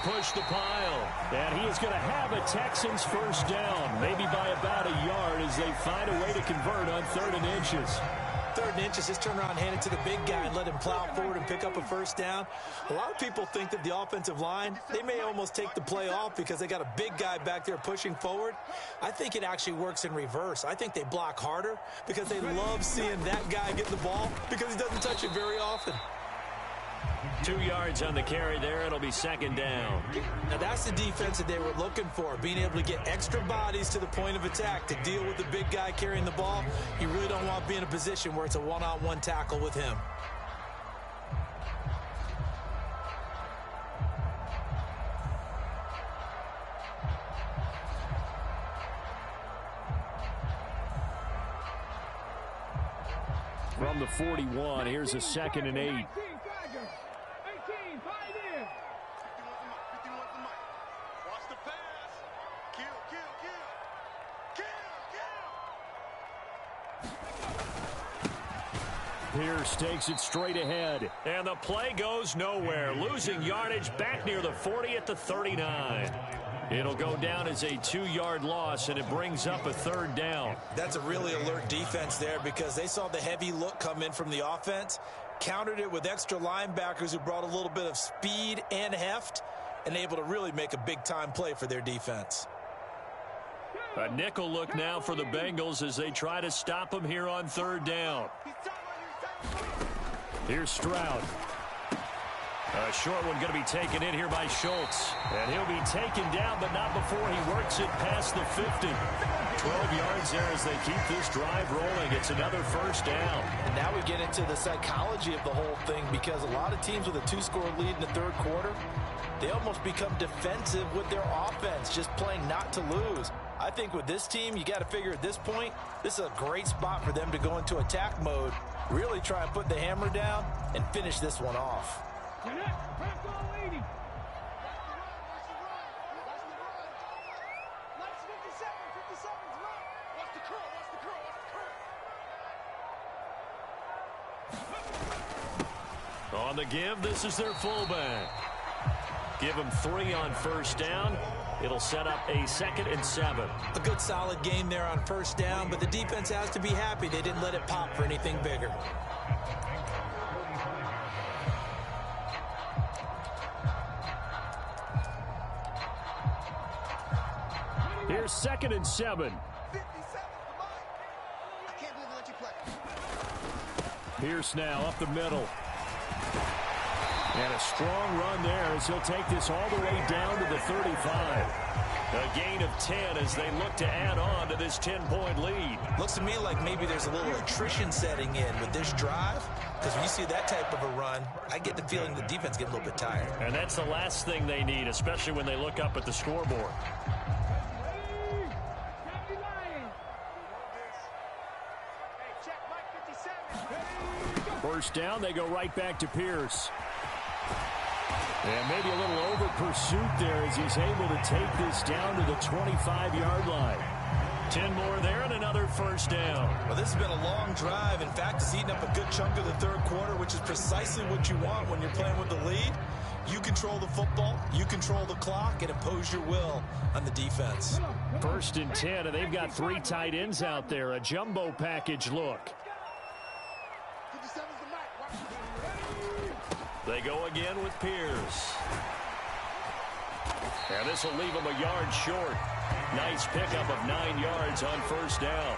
push the pile. And he is going to have a Texans first down, maybe by about a yard as they find a way to convert on 3rd and inches. 3rd and inches, just turn around, hand it to the big guy and let him plow forward and pick up a first down. A lot of people think that the offensive line, they may almost take the play off because they got a big guy back there pushing forward. I think it actually works in reverse. I think they block harder because they love seeing that guy get the ball because he doesn't touch it very often. 2 yards on the carry there. It'll be 2nd down. Now, that's the defense that they were looking for, being able to get extra bodies to the point of attack to deal with the big guy carrying the ball. You really don't want to be in a position where it's a one-on-one tackle with him. From the 41, here's a 2nd and 8. Pierce takes it straight ahead, and the play goes nowhere. Losing yardage back near the 40 at the 39. It'll go down as a 2-yard loss, and it brings up a 3rd down. That's a really alert defense there because they saw the heavy look come in from the offense, countered it with extra linebackers who brought a little bit of speed and heft, and able to really make a big-time play for their defense. A nickel look now for the Bengals as they try to stop him here on 3rd down. Here's Stroud. A short one going to be taken in here by Schultz. And he'll be taken down, but not before he works it past the 50. 12 yards there as they keep this drive rolling. It's another first down. And now we get into the psychology of the whole thing because a lot of teams with a 2-score lead in the 3rd quarter, they almost become defensive with their offense, just playing not to lose. I think with this team, you got to figure at this point, this is a great spot for them to go into attack mode, really try and put the hammer down and finish this one off. On the give, this is their fullback. Give them 3 on first down. It'll set up a 2nd and 7. A good solid game there on first down, but the defense has to be happy they didn't let it pop for anything bigger. Here's 2nd and 7. Pierce now up the middle. And a strong run there as he'll take this all the way down to the 35. A gain of 10 as they look to add on to this 10-point lead. Looks to me like maybe there's a little attrition setting in with this drive, because when you see that type of a run, I get the feeling the defense gets a little bit tired. And that's the last thing they need, especially when they look up at the scoreboard. First down, they go right back to Pierce. And maybe a little over pursuit there as he's able to take this down to the 25-yard line. 10 more there and another first down. Well, this has been a long drive. In fact, it's eaten up a good chunk of the 3rd quarter, which is precisely what you want when you're playing with the lead. You control the football, you control the clock, and impose your will on the defense. 1st and 10, and they've got 3 tight ends out there. A jumbo package look. They go again with Pierce. And this will leave him a yard short. Nice pickup of 9 yards on first down.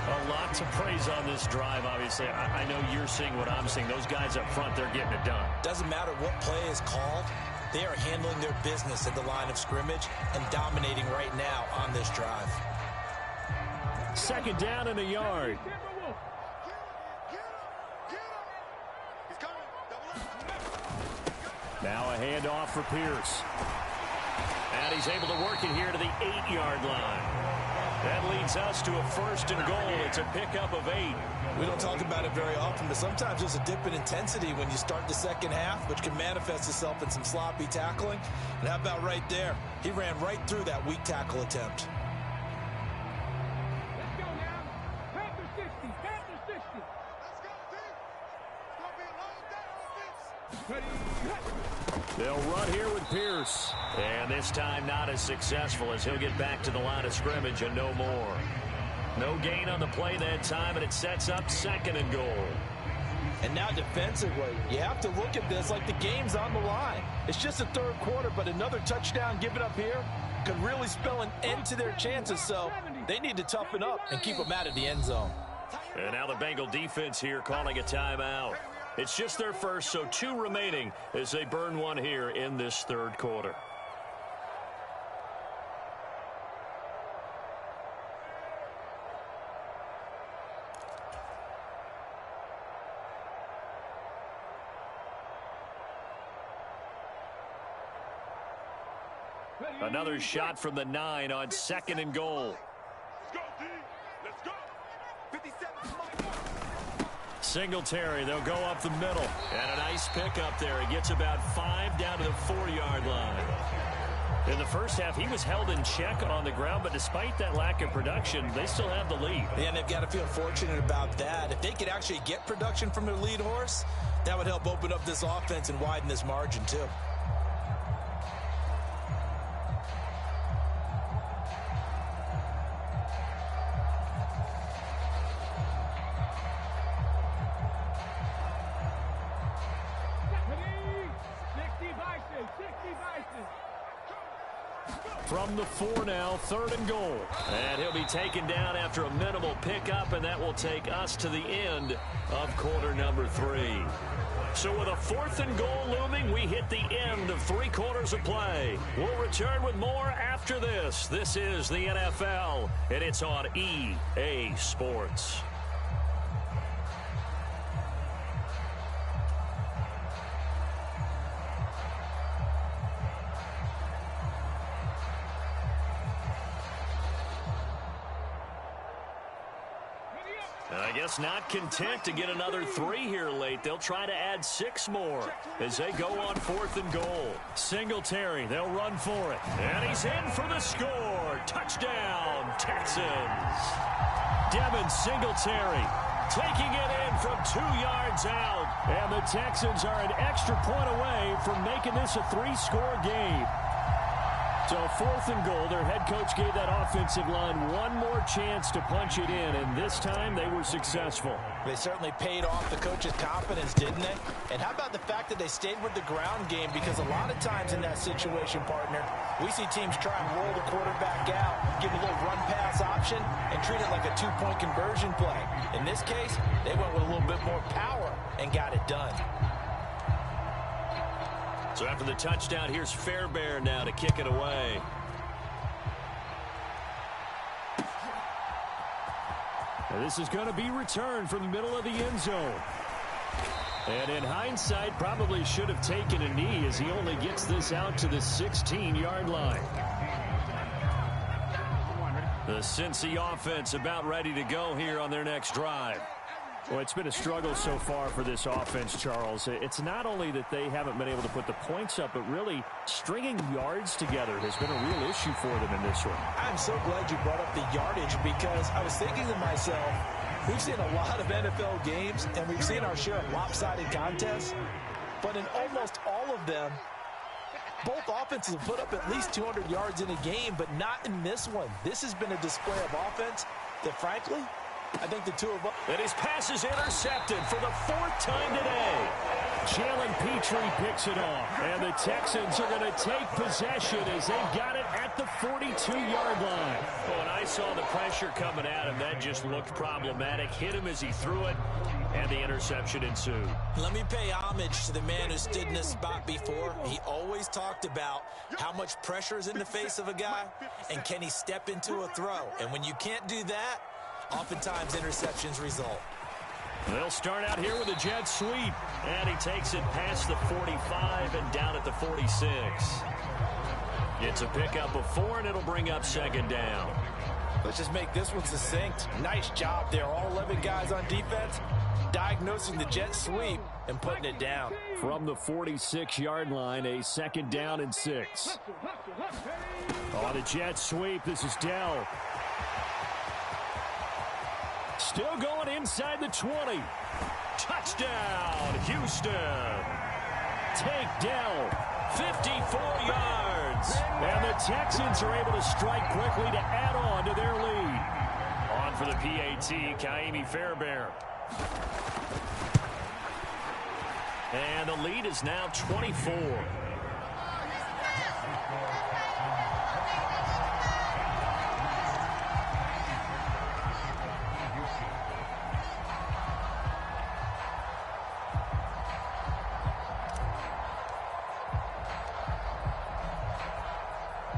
A lot to praise on this drive, obviously. I know you're seeing what I'm seeing. Those guys up front, they're getting it done. Doesn't matter what play is called. They are handling their business at the line of scrimmage and dominating right now on this drive. 2nd down and a yard. Now a handoff for Pierce. And he's able to work it here to the 8-yard line. That leads us to a 1st and goal. It's a pickup of 8. We don't talk about it very often, but sometimes there's a dip in intensity when you start the second half, which can manifest itself in some sloppy tackling. And how about right there? He ran right through that weak tackle attempt. Let's go now. Panther 60. Panther 60. Let's go, team. It's going to be a long day on offense. They'll run here with Pierce. And this time not as successful as he'll get back to the line of scrimmage and no more. No gain on the play that time, and it sets up 2nd and goal. And now defensively, you have to look at this like the game's on the line. It's just the 3rd quarter, but another touchdown given up here could really spell an end to their chances, so they need to toughen up and keep them out of the end zone. And now the Bengal defense here calling a timeout. It's just their first, so 2 remaining as they burn one here in this 3rd quarter. Another shot from the 9 on 2nd and goal. Let's go. 57. Singletary, they'll go up the middle. And a nice pickup there. He gets about 5 down to the 4-yard line. In the first half, he was held in check on the ground, but despite that lack of production, they still have the lead. Yeah, and they've got to feel fortunate about that. If they could actually get production from their lead horse, that would help open up this offense and widen this margin too. From the 4 now, 3rd and goal. And he'll be taken down after a minimal pickup, and that will take us to the end of quarter number 3. So with a 4th and goal looming, we hit the end of 3 quarters of play. We'll return with more after this. This is the NFL, and it's on EA Sports. I guess not content to get another 3 here late. They'll try to add 6 more as they go on 4th and goal. Singletary, they'll run for it. And he's in for the score. Touchdown, Texans. Devin Singletary taking it in from 2 yards out. And the Texans are an extra point away from making this a 3-score game. So 4th and goal, their head coach gave that offensive line one more chance to punch it in, and this time they were successful. They certainly paid off the coach's confidence, didn't they? And how about the fact that they stayed with the ground game? Because a lot of times in that situation, partner, we see teams try and roll the quarterback out, give a little run-pass option, and treat it like a 2-point conversion play. In this case, they went with a little bit more power and got it done. So after the touchdown, here's Fairbairn now to kick it away. And this is going to be returned from the middle of the end zone. And in hindsight, probably should have taken a knee as he only gets this out to the 16-yard line. The Cincy offense about ready to go here on their next drive. Well, it's been a struggle so far for this offense, Charles. It's not only that they haven't been able to put the points up, but really stringing yards together has been a real issue for them in this one. I'm so glad you brought up the yardage because I was thinking to myself, we've seen a lot of NFL games, and we've seen our share of lopsided contests, but in almost all of them, both offenses have put up at least 200 yards in a game, but not in this one. This has been a display of offense that, frankly, I think the two of us. And his pass is intercepted for the 4th time today. Jalen Petrie picks it off. And the Texans are going to take possession as they've got it at the 42-yard line. Oh, and I saw the pressure coming at him. That just looked problematic. Hit him as he threw it, and the interception ensued. Let me pay homage to the man who stood in this spot before. He always talked about how much pressure is in the face of a guy, and can he step into a throw. And when you can't do that, oftentimes interceptions result. They'll start out here with a jet sweep. And he takes it past the 45 and down at the 46. Gets a pickup of 4, and it'll bring up 2nd down. Let's just make this one succinct. Nice job there. All 11 guys on defense diagnosing the jet sweep and putting it down. From the 46-yard line, a 2nd down and 6. On the jet sweep, this is Dell. Still going inside the 20. Touchdown, Houston. Take Dell 54 yards. And the Texans are able to strike quickly to add on to their lead. On for the PAT, Kaimi Fairbairn. And the lead is now 24.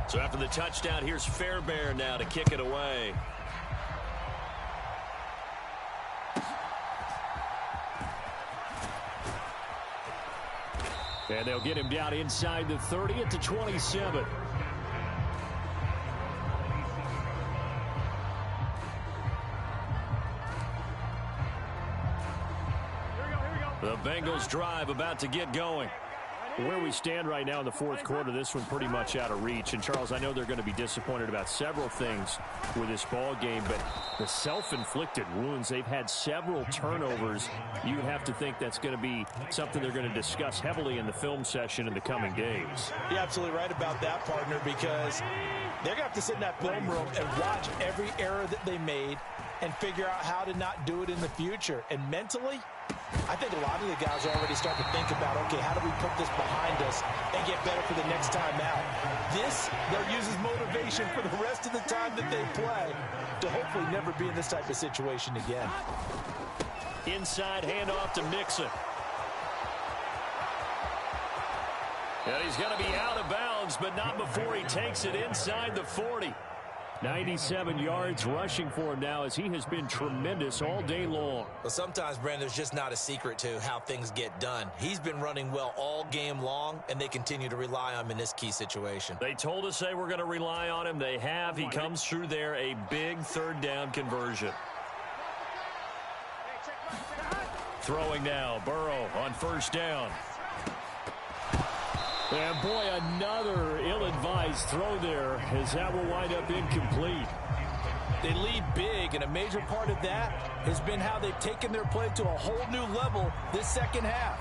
So after the touchdown, here's Fairbairn now to kick it away. And they'll get him down inside the 30 at the 27. The Bengals drive about to get going. Where we stand right now in the fourth quarter, this one pretty much out of reach. And, Charles, I know they're going to be disappointed about several things with this ball game, but the self-inflicted wounds, they've had several turnovers. You would have to think that's going to be something they're going to discuss heavily in the film session in the coming days. You're absolutely right about that, partner, because they're going to have to sit in that film room and watch every error that they made and figure out how to not do it in the future. And mentally, I think a lot of the guys are already starting to think about, okay, how do we put this behind us and get better for the next time out? This, they'll use as motivation for the rest of the time that they play to hopefully never be in this type of situation again. Inside handoff to Mixon. And he's going to be out of bounds, but not before he takes it inside the 40. 97 yards rushing for him now as he has been tremendous all day long. Well, sometimes, Brandon, there's just not a secret to how things get done. He's been running well all game long, and they continue to rely on him in this key situation. They told us they were going to rely on him. They have. He comes through there, a big third down conversion. Throwing now, Burrow on first down. And, boy, another ill-advised throw there as that will wind up incomplete. They lead big, and a major part of that has been how they've taken their play to a whole new level this second half.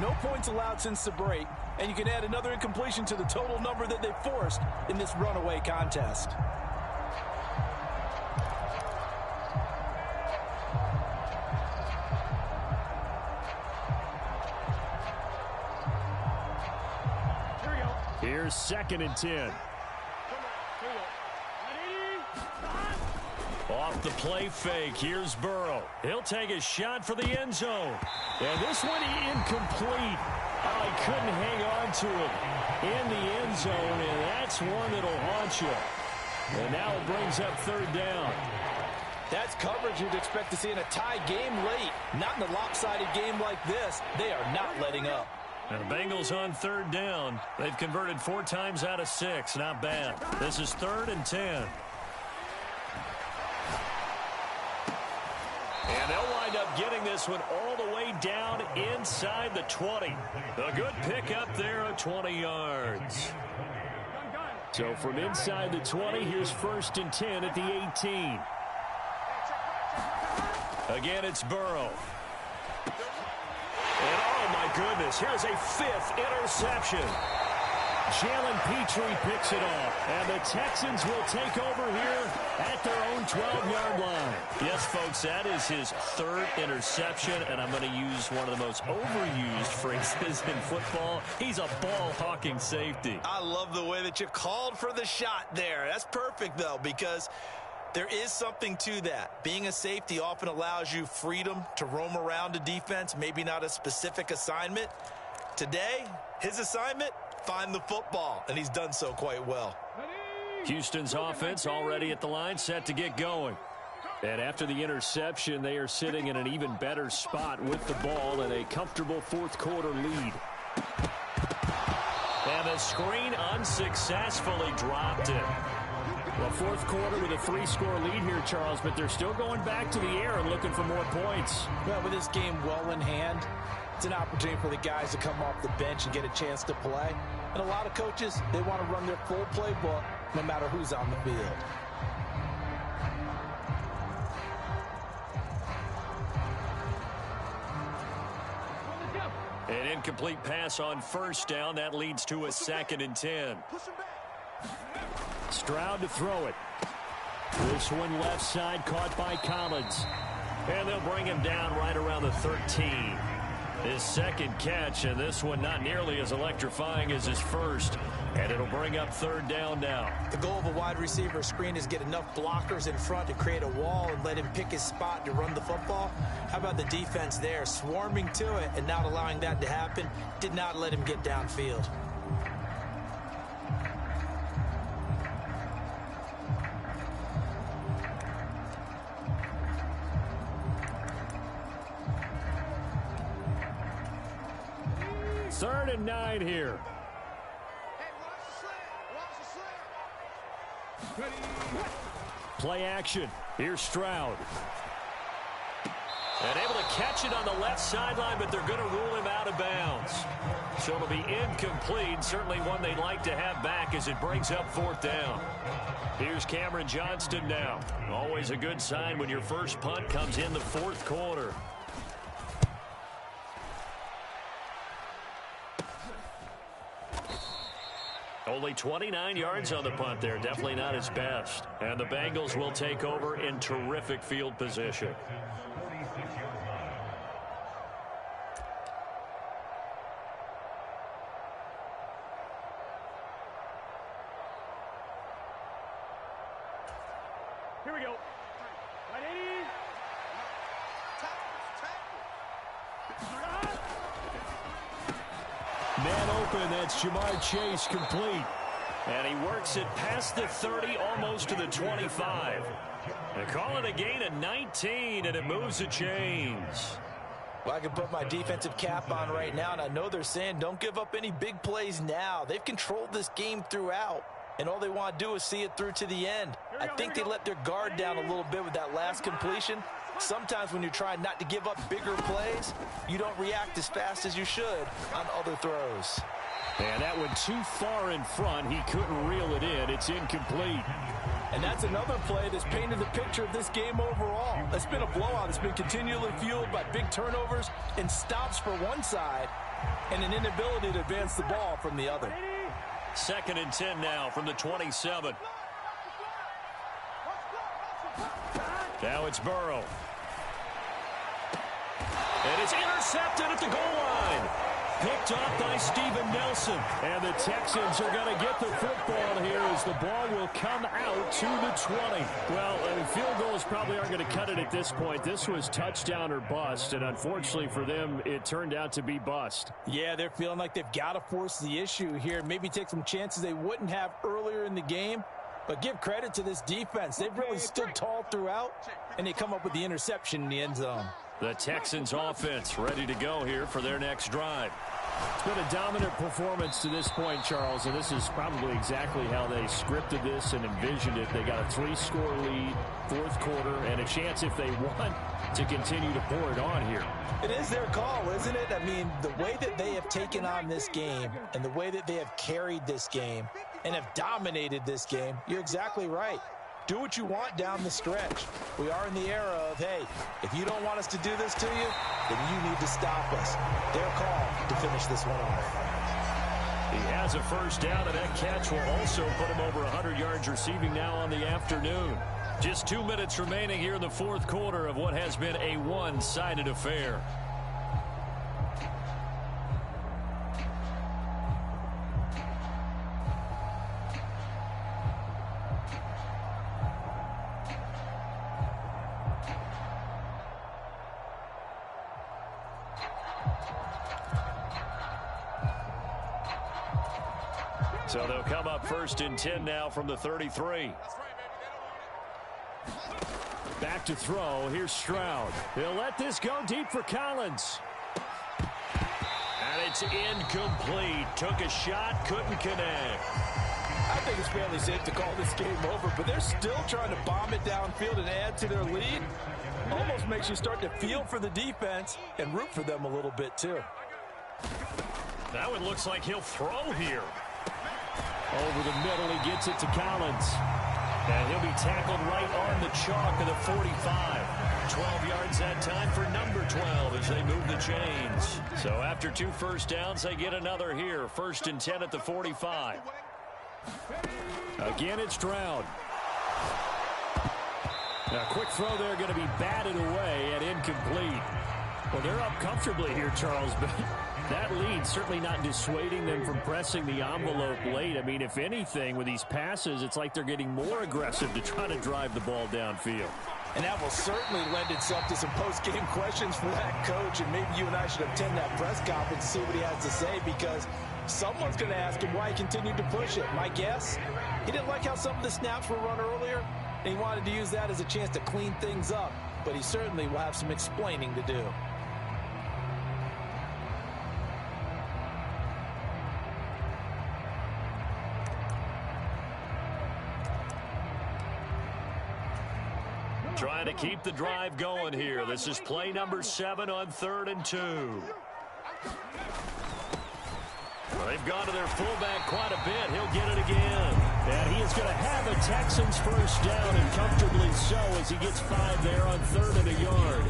No points allowed since the break, and you can add another incompletion to the total number that they forced in this runaway contest. Here's 2nd and 10. Off the play fake, here's Burrow. He'll take a shot for the end zone. And this one incomplete. Oh, he couldn't hang on to it in the end zone, and that's one that'll haunt you. And now it brings up third down. That's coverage you'd expect to see in a tie game late. Not in a lopsided game like this. They are not letting up. And the Bengals on third down. They've converted 4 times out of 6. Not bad. This is 3rd and 10. And they'll wind up getting this one all the way down inside the 20. A good pickup there of 20 yards. So from inside the 20, here's 1st and 10 at the 18. Again, it's Burrow. And oh my goodness, here's a 5th interception. Jalen Petrie picks it off, and the Texans will take over here at their own 12-yard line. Yes, folks, that is his 3rd interception, and I'm going to use one of the most overused phrases in football. He's a ball-hawking safety. I love the way that you called for the shot there. That's perfect, though, because there is something to that. Being a safety often allows you freedom to roam around a defense, maybe not a specific assignment. Today, his assignment, find the football, and he's done so quite well. Houston's offense already at the line, set to get going. And after the interception, they are sitting in an even better spot with the ball and a comfortable 4th quarter lead. And the screen unsuccessfully dropped it. Well, 4th quarter with a 3-score lead here, Charles, but they're still going back to the air and looking for more points. Well, with this game well in hand, it's an opportunity for the guys to come off the bench and get a chance to play. And a lot of coaches, they want to run their full playbook no matter who's on the field. An incomplete pass on first down. That leads to a 2nd and 10. Stroud to throw it. This one left side caught by Collins. And they'll bring him down right around the 13. His 2nd catch, and this one not nearly as electrifying as his first. And it'll bring up 3rd down now. The goal of a wide receiver screen is get enough blockers in front to create a wall and let him pick his spot to run the football. How about the defense there? Swarming to it and not allowing that to happen. Did not let him get downfield. Third and 9 here. Play action. Here's Stroud. And able to catch it on the left sideline, but they're going to rule him out of bounds. So it'll be incomplete. Certainly one they'd like to have back as it brings up 4th down. Here's Cameron Johnston now. Always a good sign when your first punt comes in the 4th quarter. Only 29 yards on the punt there. Definitely not his best. And the Bengals will take over in terrific field position. Here we go. Right, 80. Man open, that's Jamar Chase complete. And he works it past the 30, almost to the 25. They call it a gain of 19, and it moves the chains. Well, I can put my defensive cap on right now, and I know they're saying don't give up any big plays now. They've controlled this game throughout, and all they want to do is see it through to the end. I think they let their guard down a little bit with that last completion. Sometimes when you're trying not to give up bigger plays, you don't react as fast as you should on other throws. And that one too far in front. He couldn't reel it in. It's incomplete. And that's another play that's painted the picture of this game overall. It's been a blowout. It's been continually fueled by big turnovers and stops for one side and an inability to advance the ball from the other. 2nd and 10 now from the 27. Now it's Burrow. And it's intercepted at the goal line. Picked off by Steven Nelson. And the Texans are going to get the football here as the ball will come out to the 20. Well, I mean, field goals probably aren't going to cut it at this point. This was touchdown or bust, and unfortunately for them, it turned out to be bust. Yeah, they're feeling like they've got to force the issue here. Maybe take some chances they wouldn't have earlier in the game. But give credit to this defense. They've really stood tall throughout, and they come up with the interception in the end zone. The Texans offense ready to go here for their next drive. It's been a dominant performance to this point, Charles, and this is probably exactly how they scripted this and envisioned it. They got a 3-score lead, 4th quarter, and a chance if they want to continue to pour it on here. It is their call, isn't it? I mean, the way that they have taken on this game and the way that they have carried this game and have dominated this game, you're exactly right. Do what you want down the stretch. We are in the era of, hey, if you don't want us to do this to you, then you need to stop us. Their call to finish this one off. He has a first down, and that catch will also put him over 100 yards receiving now on the afternoon. Just 2 minutes remaining here in the 4th quarter of what has been a one-sided affair. So they'll come up 1st and 10 now from the 33. Back to throw. Here's Stroud. He'll let this go deep for Collins. And it's incomplete. Took a shot, couldn't connect. I think it's fairly safe to call this game over, but they're still trying to bomb it downfield and add to their lead. Almost makes you start to feel for the defense and root for them a little bit, too. That one looks like he'll throw here. Over the middle, he gets it to Collins. And he'll be tackled right on the chalk of the 45. 12 yards that time for number 12 as they move the chains. So after 2 first downs, they get another here. 1st and 10 at the 45. Again, it's Stroud. A quick throw there going to be batted away and incomplete. Well, they're up comfortably here, Charles, but that lead certainly not dissuading them from pressing the envelope late. I mean, if anything, with these passes, it's like they're getting more aggressive to try to drive the ball downfield. And that will certainly lend itself to some post-game questions for that coach, and maybe you and I should attend that press conference to see what he has to say, because someone's going to ask him why he continued to push it. My guess, he didn't like how some of the snaps were run earlier, and he wanted to use that as a chance to clean things up, but he certainly will have some explaining to do. Trying to keep the drive going here. This is play number 7 on 3rd and 2. Well, they've gone to their fullback quite a bit. He'll get it again. And he is going to have a Texans first down, and comfortably so, as he gets 5 there on 3rd and a yard.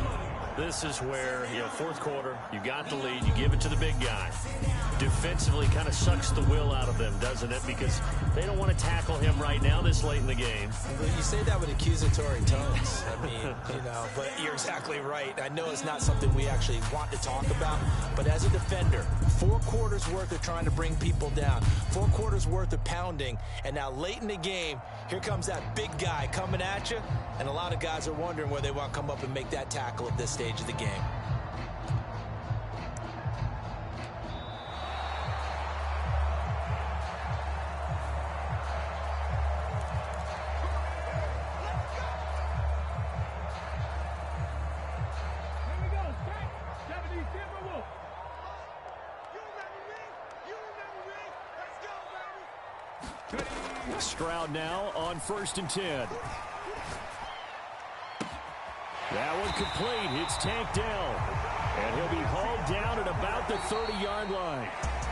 This is where, 4th quarter, you got the lead, you give it to the big guy. Defensively kind of sucks the will out of them, doesn't it? Because they don't want to tackle him right now this late in the game. Well, you say that with accusatory tones. I mean, but you're exactly right. I know it's not something we actually want to talk about, but as a defender, 4 quarters worth of trying to bring people down, 4 quarters worth of pounding, and now late in the game, here comes that big guy coming at you, and a lot of guys are wondering where they want to come up and make that tackle at this stage of the game. Stroud now on 1st and 10. That one complete. It's tanked down. And he'll be hauled down at about the 30-yard line.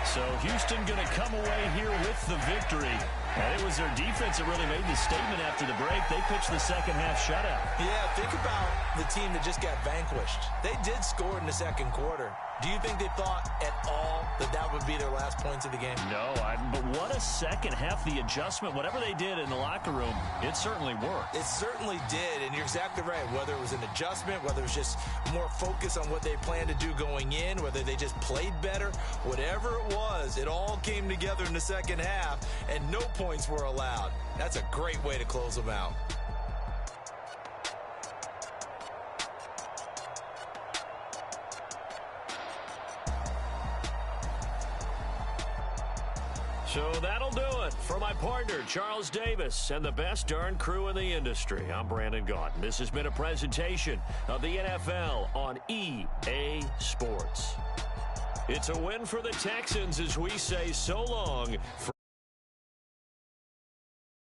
So Houston going to come away here with the victory. And it was their defense that really made the statement after the break. They pitched the second half shutout. Yeah, think about the team that just got vanquished. They did score in the 2nd quarter. Do you think they thought at all that that would be their last points of the game? No, but what a second half. The adjustment, whatever they did in the locker room, it certainly worked. It certainly did, and you're exactly right. Whether it was an adjustment, whether it was just more focus on what they planned to do going in, whether they just played better, whatever it was, it all came together in the second half, and no points were allowed. That's a great way to close them out. So that'll do it for my partner, Charles Davis, and the best darn crew in the industry. I'm Brandon Gaudin. This has been a presentation of the NFL on EA Sports. It's a win for the Texans as we say so long.